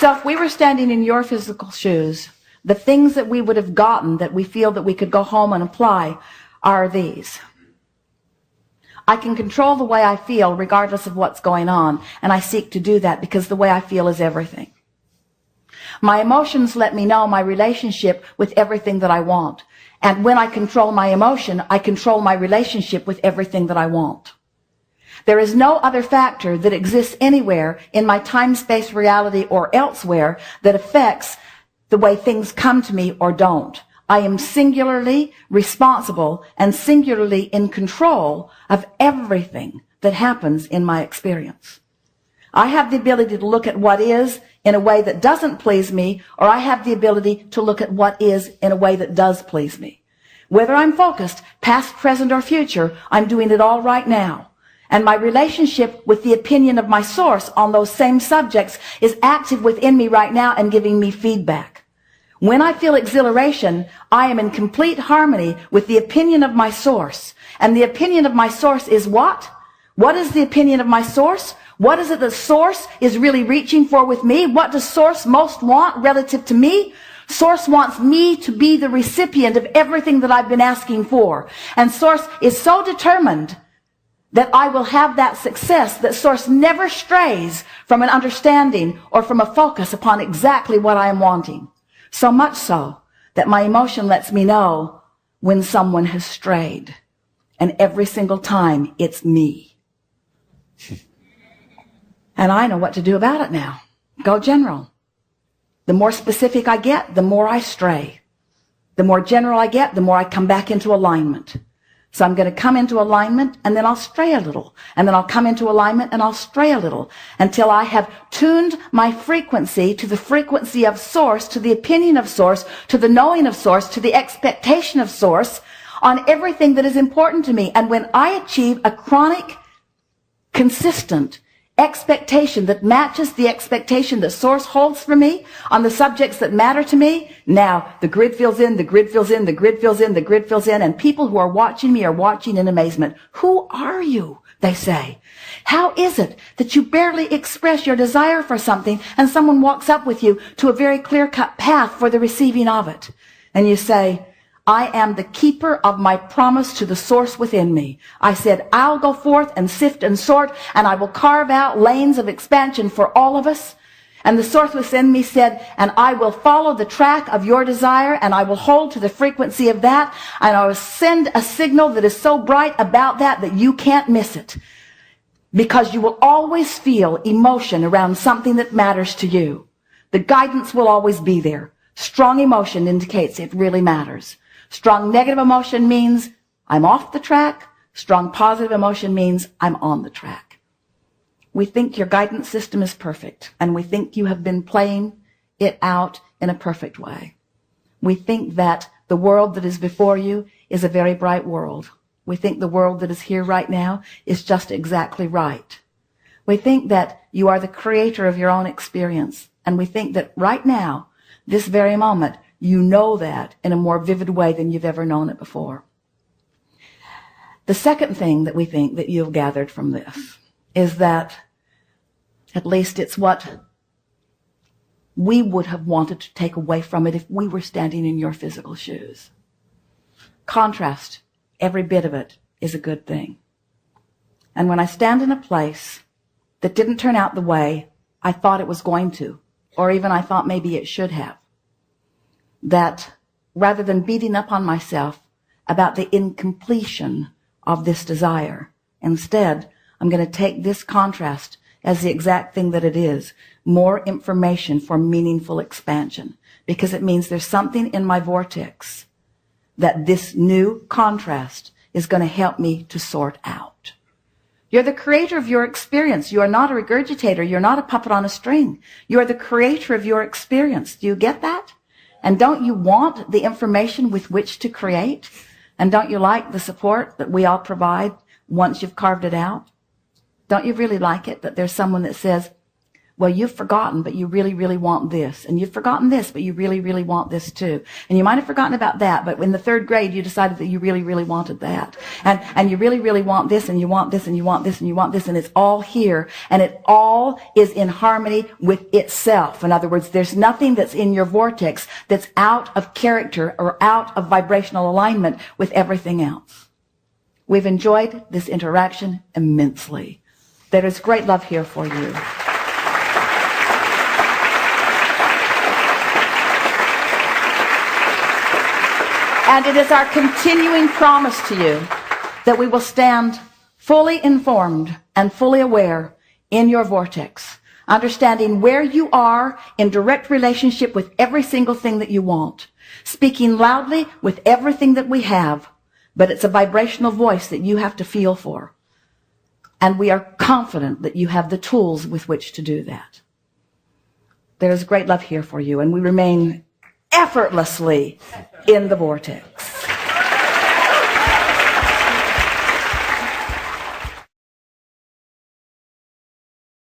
So if we were standing in your physical shoes, the things that we would have gotten that we feel that we could go home and apply are these. I can control the way I feel regardless of what's going on, and I seek to do that because the way I feel is everything. My emotions let me know my relationship with everything that I want. And when I control my emotion, I control my relationship with everything that I want. There is no other factor that exists anywhere in my time-space reality or elsewhere that affects the way things come to me or don't. I am singularly responsible and singularly in control of everything that happens in my experience. I have the ability to look at what is in a way that doesn't please me, or I have the ability to look at what is in a way that does please me. Whether I'm focused, past, present, or future, I'm doing it all right now. And my relationship with the opinion of my source on those same subjects is active within me right now and giving me feedback. When I feel exhilaration, I am in complete harmony with the opinion of my source. And the opinion of my source is what? What is the opinion of my source? What is it that source is really reaching for with me? What does source most want relative to me? Source wants me to be the recipient of everything that I've been asking for. And source is so determined that I will have that success that source never strays from an understanding or from a focus upon exactly what I am wanting. So much so that my emotion lets me know when someone has strayed. And every single time it's me. And I know what to do about it now. Go general. The more specific I get, the more I stray. The more general I get, the more I come back into alignment. So I'm going to come into alignment and then I'll stray a little. And then I'll come into alignment and I'll stray a little until I have tuned my frequency to the frequency of source, to the opinion of source, to the knowing of source, to the expectation of source on everything that is important to me. And when I achieve a chronic, consistent expectation that matches the expectation that source holds for me on the subjects that matter to me, now the grid fills in, the grid fills in, the grid fills in, the grid fills in, and people who are watching me are watching in amazement. Who are you? They say. How is it that you barely express your desire for something and someone walks up with you to a very clear-cut path for the receiving of it? And you say, I am the keeper of my promise to the source within me. I said, I'll go forth and sift and sort, and I will carve out lanes of expansion for all of us. And the source within me said, and I will follow the track of your desire, and I will hold to the frequency of that, and I will send a signal that is so bright about that that you can't miss it. Because you will always feel emotion around something that matters to you. The guidance will always be there. Strong emotion indicates it really matters. Strong negative emotion means I'm off the track. Strong positive emotion means I'm on the track. We think your guidance system is perfect, and we think you have been playing it out in a perfect way. We think that the world that is before you is a very bright world. We think the world that is here right now is just exactly right. We think that you are the creator of your own experience, and we think that right now, this very moment, you know that in a more vivid way than you've ever known it before. The second thing that we think that you've gathered from this is that, at least it's what we would have wanted to take away from it if we were standing in your physical shoes. Contrast, every bit of it, is a good thing. And when I stand in a place that didn't turn out the way I thought it was going to, or even I thought maybe it should have, that rather than beating up on myself about the incompletion of this desire, instead, I'm going to take this contrast as the exact thing that it is, more information for meaningful expansion, because it means there's something in my vortex that this new contrast is going to help me to sort out. You're the creator of your experience. You are not a regurgitator. You're not a puppet on a string. You are the creator of your experience. Do you get that? And don't you want the information with which to create? And don't you like the support that we all provide once you've carved it out? Don't you really like it that there's someone that says, Well, you've forgotten, but you really, really want this. And you've forgotten this, but you really, really want this too. And you might have forgotten about that, but in the 3rd grade, you decided that you really, really wanted that. And you really, really want this, and you want this, and you want this, and you want this, and it's all here. And it all is in harmony with itself. In other words, there's nothing that's in your vortex that's out of character or out of vibrational alignment with everything else. We've enjoyed this interaction immensely. There is great love here for you. And it is our continuing promise to you that we will stand fully informed and fully aware in your vortex, understanding where you are in direct relationship with every single thing that you want, speaking loudly with everything that we have, but it's a vibrational voice that you have to feel for. And we are confident that you have the tools with which to do that. There is great love here for you, and we remain effortlessly in the vortex.